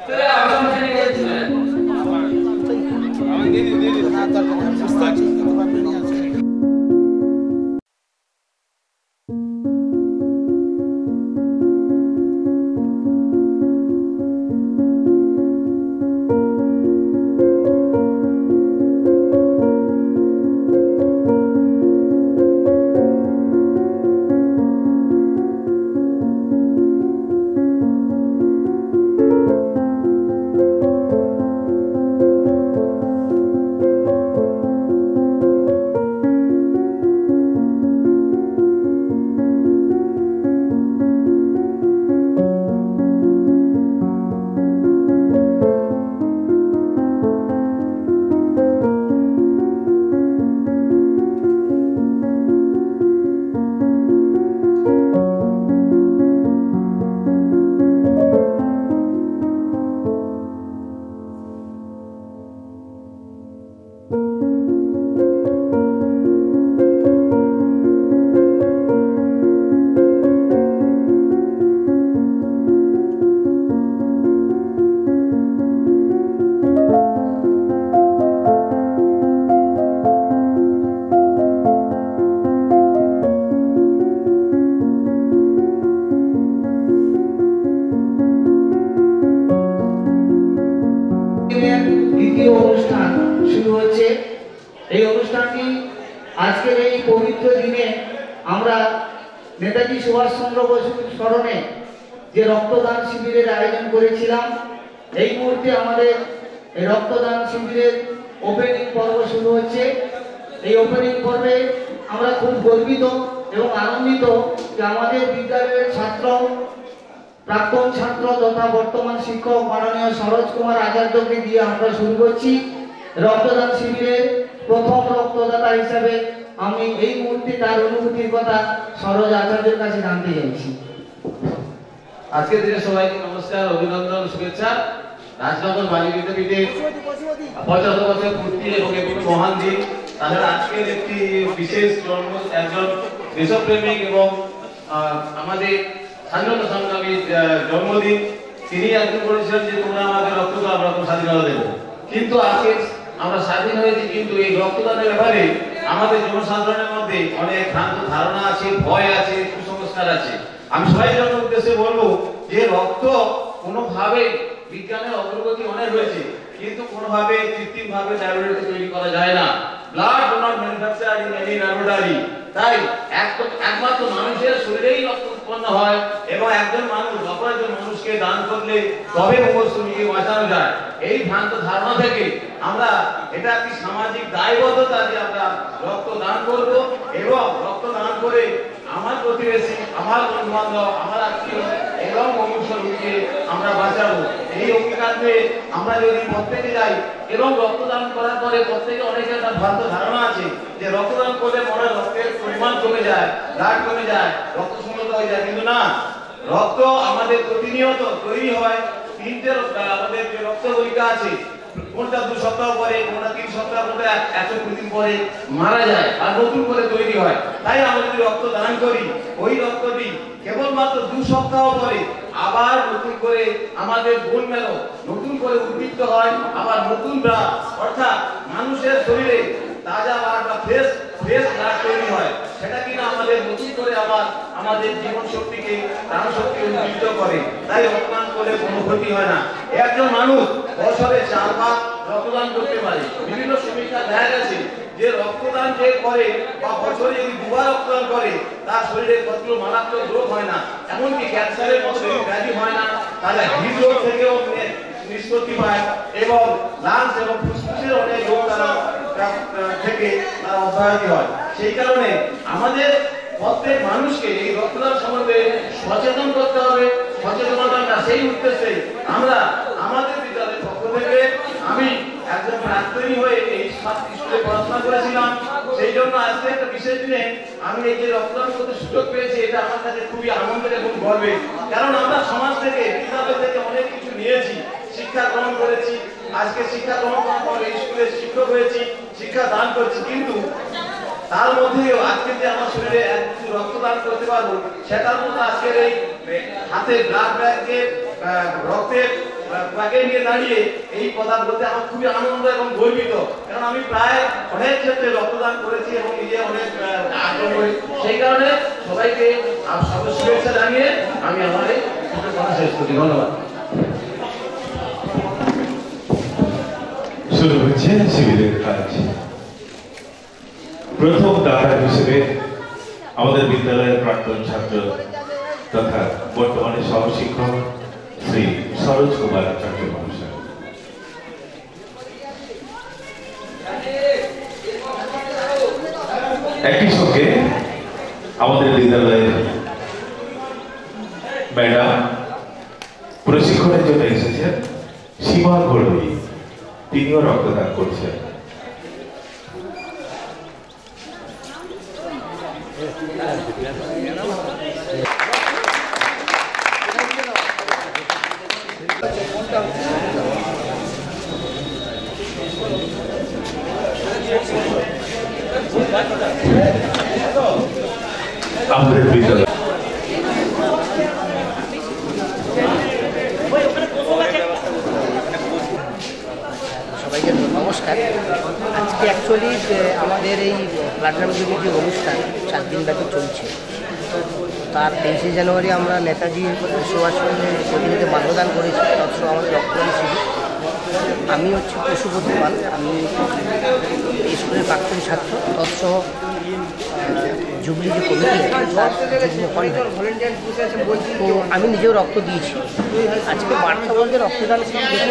Terima Netaji Subhash Chandra बसुर स्मरणे যে রক্তদান শিবিরের আয়োজন করেছিলাম এই মুহূর্তে আমাদের এই রক্তদান শিবিরের ওপেনিং পর্ব শুরু হচ্ছে। এই ওপেনিং পর্বে আমরা খুব গর্বিত এবং আনন্দিত যে আমাদের বিদ্যালয়ের ছাত্র প্রাক্তন ছাত্র তথা বর্তমান শিক্ষক মাননীয় সরোজ কুমার আচার্যকে দিয়ে আমরা শুরু করছি রক্তদান শিবিরের প্রথম রক্তদাতা হিসেবে। আমি এই মুহূর্তে তার অনুভূতির কথা সরোজ আচার্যের কাছে জানতে চাইছি। আজকের দিনে সবাইকে নমস্কার, অভিনন্দন, শুভেচ্ছা। রাজনগর বালি বিদ্যাপীঠের 75 বছর পূর্তি এবং একটি মহান দিন। তাছাড়া আজকের একটি বিশেষ জন্ম একজন দেশপ্রেমিক এবং আমাদের স্বাধীনতা সংগ্রামীর জন্মদিন। তিনি একজন বলেছিলেন যে তোমরা আমাদের রক্ত দাও, আমরা স্বাধীনতা দেবো। কিন্তু আজকে আমরা স্বাধীন হয়েছি, কিন্তু এই রক্তদানের ব্যাপারে আমাদের জনসাধারণের মধ্যে অনেক ভ্রান্ত ধারণা আছে, ভয় আছে, কুসংস্কার আছে। আমি সবাই জন্য উদ্দেশ্যে বলবো যে রক্ত কোনোভাবে বিজ্ঞানের অগ্রগতি অনেক হয়েছে, কিন্তু কোনোভাবে কৃত্রিম ভাবে ল্যাবরেটরিতে তৈরি করা যায় না। Blood do not manufacture in any laboratory. তাই একমাত্র মানুষের শরীরেই রক্ত উৎপন্ন হয় এবং একজন মানুষ অপর একজন মানুষকে দান করলে তবে মুমূর্ষুকে বাঁচানো যায়। এই ভ্রান্ত ধারণা থেকে আমরা এটা একটি সামাজিক দায়বদ্ধতা যে আমরা রক্ত দান করব এবং রক্ত দান করে আমার প্রতিবেশী, আমার বন্ধু বান্ধব, আমার আত্মীয় এবং মুমূর্ষু রোগীকে আমরা বাঁচাবো। এই অঙ্গীকার নিয়ে আমরা যদি প্রত্যেকে যাই এবং রক্তদান করার পরে প্রত্যেকে অনেকের একটা ভ্রান্ত ধারণা আছে যে রক্তদান করলে মনে রক্তের পরিমাণ কমে যায়, ব্লাড কমে যায়, রক্ত শূন্যতা হয়ে যায়, কিন্তু না। রক্ত আমাদের প্রতিনিয়ত তৈরি হয়। তিনটে আমাদের যে রক্ত কণিকা আছে, কোনটা 2 সপ্তাহ পরে, কোনটা 3 সপ্তাহ, কোনটা 120 দিন পরে মারা যায় আর নতুন করে তৈরি হয়। তাই আমরা যদি রক্ত দান করি, ওই রক্তটি কেবলমাত্র 2 সপ্তাহ পরে আবার নতুন করে আমাদের বোন মেরো নতুন করে উদ্দীপ্ত হয়, আবার নতুন ব্লাড, অর্থাৎ মানুষের শরীরে তাজা ব্লাড বা ফ্রেশ ব্লাড তৈরি হয়। সেটা কিনা আমাদের নতুন করে আবার আমাদের জীবন শক্তিকে, প্রাণ শক্তিকে উদ্দীপ্ত করে। তাই রক্তদান করলে কোনো ক্ষতি হয় না। একজন মানুষ বছরে 4 বার রক্তদান করতে পারে। বিভিন্ন সমীক্ষা দেখা গেছে যে রক্তদান যে করে বা বছরে যদি 2 বার রক্তদান করে তার শরীরে কতগুলো মারাত্মক রোগ হয় না, এমনকি ক্যান্সারের মতো ব্যাধি হয় না, তাহলে হৃদরোগ থেকেও নিষ্পত্তি পায় এবং লাংস এবং ফুসফুসের অনেক রোগ থেকে তারা অব্যাহতি হয়। সেই কারণে আমাদের প্রত্যেক মানুষকে এই রক্তদান সম্বন্ধে সচেতন করতে হবে। সচেতনতা সেই উদ্দেশ্যে আমরা আমাদের বিদ্যালয়ের পক্ষ থেকে, আমি একজন প্রাক্তনী হয়ে এই স্কুলে পড়াশোনা করেছিলাম, সেই জন্য আজকে একটা বিশেষ দিনে আমি এই যে রক্তদান করতে সুযোগ পেয়েছি, এটা আমার কাছে খুবই আনন্দের এবং গর্বের। কারণ আমরা সমাজ থেকে, বিদ্যালয় থেকে অনেক কিছু নিয়েছি, শিক্ষা গ্রহণ করেছি। আজকে শিক্ষা গ্রহণ করার পর এই স্কুলে শিক্ষক হয়েছি, শিক্ষা দান করছি, কিন্তু তার মধ্যেও আজকে যে আমার শরীরে একটু রক্তদান করতে পারবো, সেটার মধ্যে আজকের এই হাতে ব্লাড ব্যাংকে রক্তের তাকে নিয়ে দাঁড়িয়ে এই কথা বলতে আমার খুবই আনন্দ এবং গর্বিত, কারণ আমি প্রায় অনেক ক্ষেত্রে রক্তদান করেছি এবং নিজে অনেক আগ্রহ করি। সেই কারণে সবাইকে শুভেচ্ছা জানিয়ে আমি আমার এই কথা শেষ করি। ধন্যবাদ। শুরু হচ্ছে শিবিরের কাজ। প্রথম দাতা হিসেবে আমাদের বিদ্যালয়ের প্রাক্তন ছাত্র তথা বর্তমানে সহশিক্ষক শ্রী সরোজ কুমার আচার্য মহাশয়। একই সঙ্গে আমাদের বিদ্যালয়ের ম্যাডাম প্রশিক্ষণের জন্য এসেছেন সীমা ঘড়ুই, তিনিও রক্তদান করছেন। আমাদের বিদ্যালয় সবাইকে নমস্কার। আজকে অ্যাকচুয়ালি আমাদের এই প্ল্যাটিনাম জুবলি যে অনুষ্ঠান 4 দিন ব্যাপী চলছে, তার 23শে জানুয়ারি আমরা নেতাজি সুভাষচন্দ্রের প্রতিনিধিতে মাল্যদান করেছি। তৎসহ আমাদের রক্তদান শিবির। আমি হচ্ছে পশুপতি পাল, আমি এই স্কুলের প্রাক্তন ছাত্র, তৎসহ জুবলি যে কমিটি তার তো আমি নিজেও রক্ত দিয়েছি। আজকে বার্তা বলতে রক্তদান শিবির,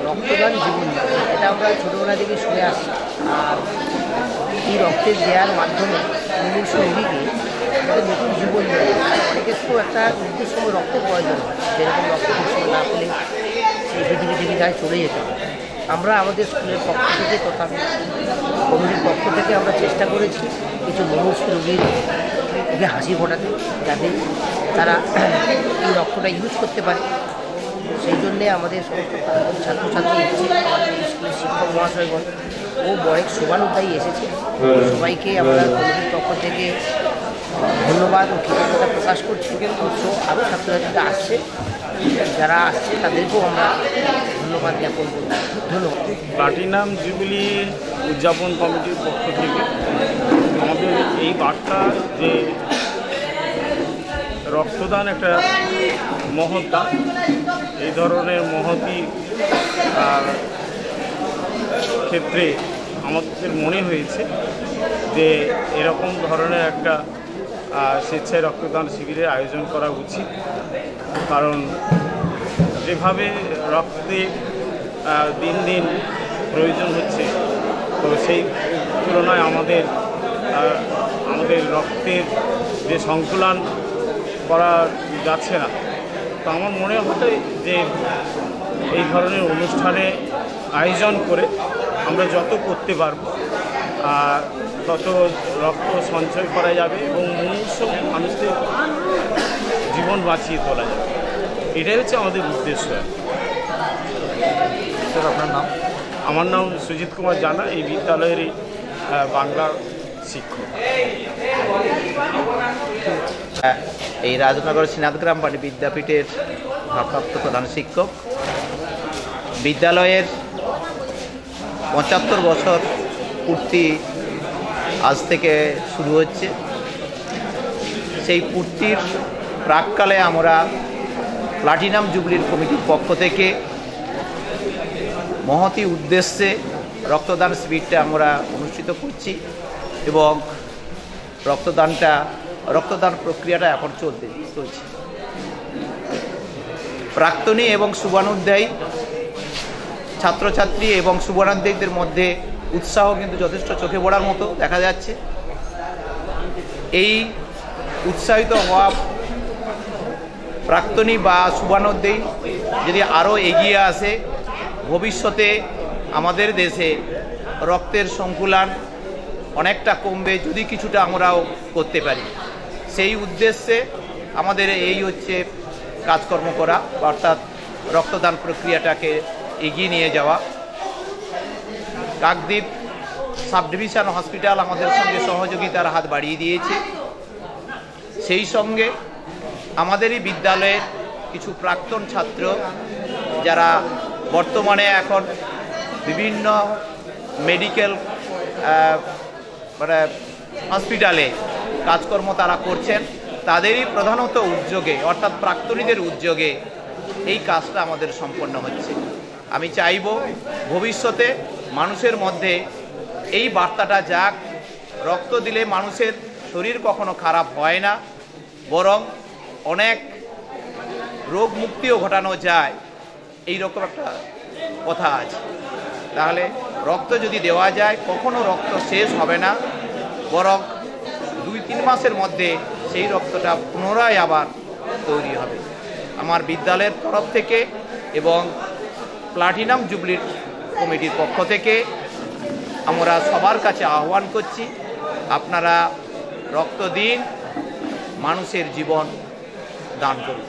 রক্তদান জীবন, এটা আমরা ছোটোবেলা থেকে শুনে আসছি। আর এই রক্তের দেওয়ার মাধ্যমে মুমূর্ষ রোগীকে একটা নতুন জীবন দেয়। অনেকের তো একটা নির্দিষ্ট সময় রক্তের প্রয়োজন হয়, যেরকম রক্ত সময় না পেলে সেই পৃথিবী থেকে যায় চলে যেতে। আমরা আমাদের স্কুলের পক্ষ থেকে তথা কমিটির পক্ষ থেকে আমরা চেষ্টা করেছি কিছু মুমূর্ষ রোগীর মুখে হাসি ফোটাতে, যাতে তারা এই রক্তটা ইউজ করতে পারে। সেই জন্যে আমাদের সমস্ত ছাত্রছাত্রী এসেছে, আমাদের স্কুলের শিক্ষক মহাশয়গণ ও বড় শুভানুধ্যায়ী এসেছে। সবাইকে আমরা কমিটির পক্ষ থেকে ধন্যবাদ ও কৃতজ্ঞতা প্রকাশ করছি। কিন্তু আরও ছাত্রছাত্রীরা আসছে, যারা আসছে তাদেরকেও আমরা ধন্যবাদ জ্ঞাপন করব। ধন্যবাদ। প্লাটিনাম জুবিলি উদযাপন কমিটির পক্ষ থেকে আমাদের এই বার্তা যে রক্তদান একটা মহৎ দান, এই ধরনের মহতি ক্ষেত্রে আমাদের মনে হয়েছে যে এরকম ধরনের একটা স্বেচ্ছায় রক্তদান শিবিরের আয়োজন করা উচিত। কারণ যেভাবে রক্তের দিন দিন প্রয়োজন হচ্ছে, তো সেই তুলনায় আমাদের রক্তের যে সংকুলান করা যাচ্ছে না। তো আমার মনে হয় যে এই ধরনের অনুষ্ঠানে আয়োজন করে আমরা যত করতে পারবো তত রক্ত সঞ্চয় করা যাবে এবং মুমূর্ষ মানুষদের জীবন বাঁচিয়ে তোলা যাবে। এটাই হচ্ছে আমাদের উদ্দেশ্য। স্যার, আপনার নাম? আমার নাম সুজিত কুমার জানা, এই বিদ্যালয়েরই বাংলা শিক্ষক। এই রাজনগর শ্রীনাথগ্রাম বাড়ি বিদ্যাপীঠের ভারপ্রাপ্ত প্রধান শিক্ষক। বিদ্যালয়ের 75 বছর পূর্তি আজ থেকে শুরু হচ্ছে। সেই পূর্তির প্রাককালে আমরা প্লাটিনাম জুবলির কমিটির পক্ষ থেকে মহতি উদ্দেশ্যে রক্তদান শিবিরটা আমরা অনুষ্ঠিত করছি এবং রক্তদান প্রক্রিয়াটা এখন চলছে। প্রাক্তনী এবং শুভানুধ্যায়ী ছাত্রছাত্রী এবং শুভানুধ্যায়ীদের মধ্যে উৎসাহ কিন্তু যথেষ্ট চোখে পড়ার মতো দেখা যাচ্ছে। এই উৎসাহিত হওয়া প্রাক্তনী বা শুভানুধ্যায়ী যদি আরও এগিয়ে আসে, ভবিষ্যতে আমাদের দেশে রক্তের সংকুলান অনেকটা কমবে যদি কিছুটা আমরাও করতে পারি। সেই উদ্দেশ্যে আমাদের এই হচ্ছে কাজকর্ম করা, অর্থাৎ রক্তদান প্রক্রিয়াটাকে এগিয়ে নিয়ে যাওয়া। কাকদ্বীপ সাব ডিভিশন হসপিটাল আমাদের সঙ্গে সহযোগিতার হাত বাড়িয়ে দিয়েছে। সেই সঙ্গে আমাদেরই বিদ্যালয়ের কিছু প্রাক্তন ছাত্র যারা বর্তমানে এখন বিভিন্ন মেডিকেল মানে হসপিটালে কাজকর্ম তারা করছেন, তাদেরই প্রধানত উদ্যোগে অর্থাৎ প্রাক্তনীদের উদ্যোগে এই কাজটা আমাদের সম্পন্ন হচ্ছে। আমি চাইব ভবিষ্যতে মানুষের মধ্যে এই বার্তাটা যাক, রক্ত দিলে মানুষের শরীর কখনো খারাপ হয় না, বরং অনেক রোগ মুক্তিও ঘটানো যায়, এই রকম একটা কথা আছে। তাহলে রক্ত যদি দেওয়া যায় কখনো রক্ত শেষ হবে না, বরং 2-3 মাসের মধ্যে সেই রক্তটা পুনরায় আবার তৈরি হবে। আমার বিদ্যালয়ের তরফ থেকে এবং প্লাটিনাম জুবলি কমিটির পক্ষ থেকে আমরা সবার কাছে আহ্বান করছি, আপনারা রক্ত দিন, মানুষের জীবন দান করুন।